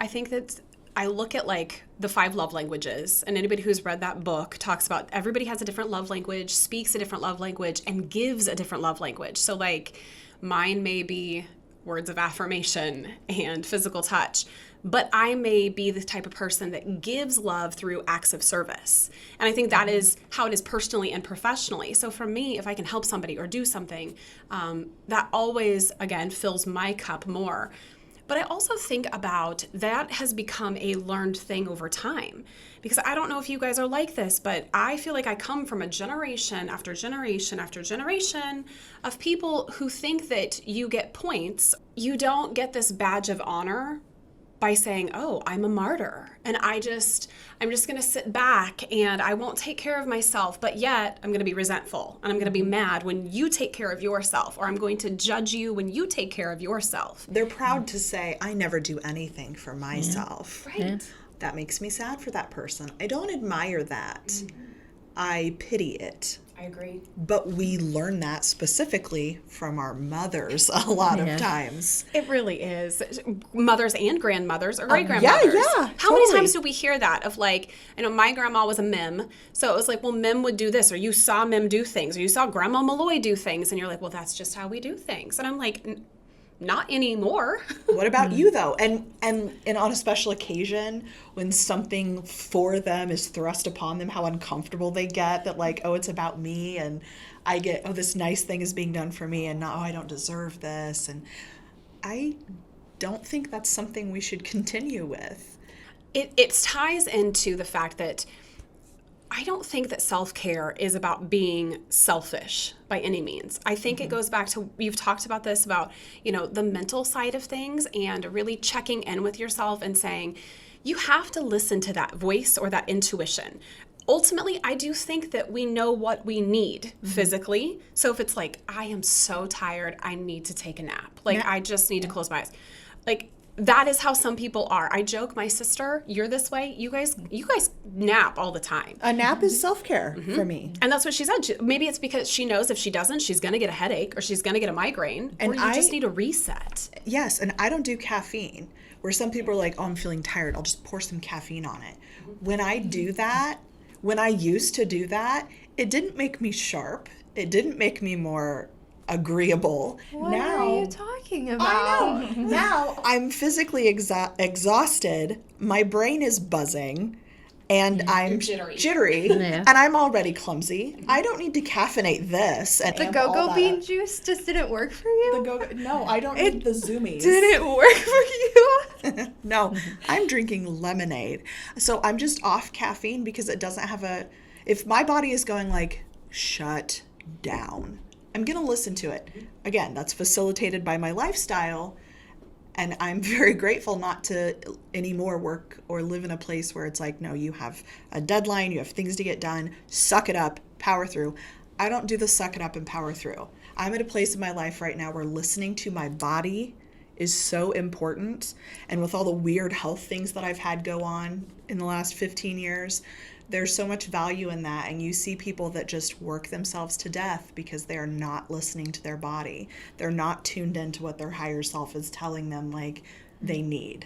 I think that I look at like the 5 love languages, and anybody who's read that book talks about everybody has a different love language, speaks a different love language, and gives a different love language. So like mine may be words of affirmation and physical touch, but I may be the type of person that gives love through acts of service. And I think that is how it is personally and professionally. So for me, if I can help somebody or do something, that always, again, fills my cup more. But I also think about that has become a learned thing over time. Because I don't know if you guys are like this, but I feel like I come from a generation after generation after generation of people who think that you get points. You don't get this badge of honor by saying, oh, I'm a martyr, and I'm just going to sit back and I won't take care of myself, but yet I'm going to be resentful and I'm going to be mad when you take care of yourself, or I'm going to judge you when you take care of yourself. They're proud to say, I never do anything for myself. Right. Yeah. That makes me sad for that person. I don't admire that. I pity it. I agree. But we learn that specifically from our mothers a lot of times. It really is. Mothers and grandmothers or great-grandmothers. How many times do we hear that of like, I know my grandma was a Mim, so it was like, well, Mim would do this, or you saw Mim do things, or you saw Grandma Malloy do things, and you're like, well, that's just how we do things. And I'm like, not anymore. What about you though? And on a special occasion when something for them is thrust upon them, how uncomfortable they get, that like, oh, it's about me, and I get, oh, this nice thing is being done for me, and not, oh, I don't deserve this. And I don't think that's something we should continue with. It ties into the fact that I don't think that self-care is about being selfish by any means. I think it goes back to, you've talked about this, about, the mental side of things, and really checking in with yourself and saying, you have to listen to that voice or that intuition. Ultimately, I do think that we know what we need physically. So if it's like, I am so tired, I need to take a nap. Like, I just need to close my eyes. Like, that is how some people are. I joke, my sister, you're this way. You guys nap all the time. A nap is self-care for me. And that's what she said. Maybe it's because she knows if she doesn't, she's going to get a headache or she's going to get a migraine. And you just need a reset. Yes, and I don't do caffeine. Where some people are like, oh, I'm feeling tired, I'll just pour some caffeine on it. When I do that, when I used to do that, it didn't make me sharp. It didn't make me more agreeable. What are you talking about? I know. Now I'm physically exhausted. My brain is buzzing, and I'm jittery, and I'm already clumsy. I don't need to caffeinate this. And the go-go bean juice just didn't work for you? No, I don't need the zoomies. Didn't work for you? No, I'm drinking lemonade. So I'm just off caffeine because it doesn't have if my body is going like, shut down, I'm going to listen to it. Again, that's facilitated by my lifestyle, and I'm very grateful not to anymore work or live in a place where it's like, no, you have a deadline, you have things to get done, suck it up, power through. I don't do the suck it up and power through. I'm at a place in my life right now where listening to my body is so important, and with all the weird health things that I've had go on in the last 15 years, there's so much value in that. And you see people that just work themselves to death because they are not listening to their body. They're not tuned into what their higher self is telling them like they need.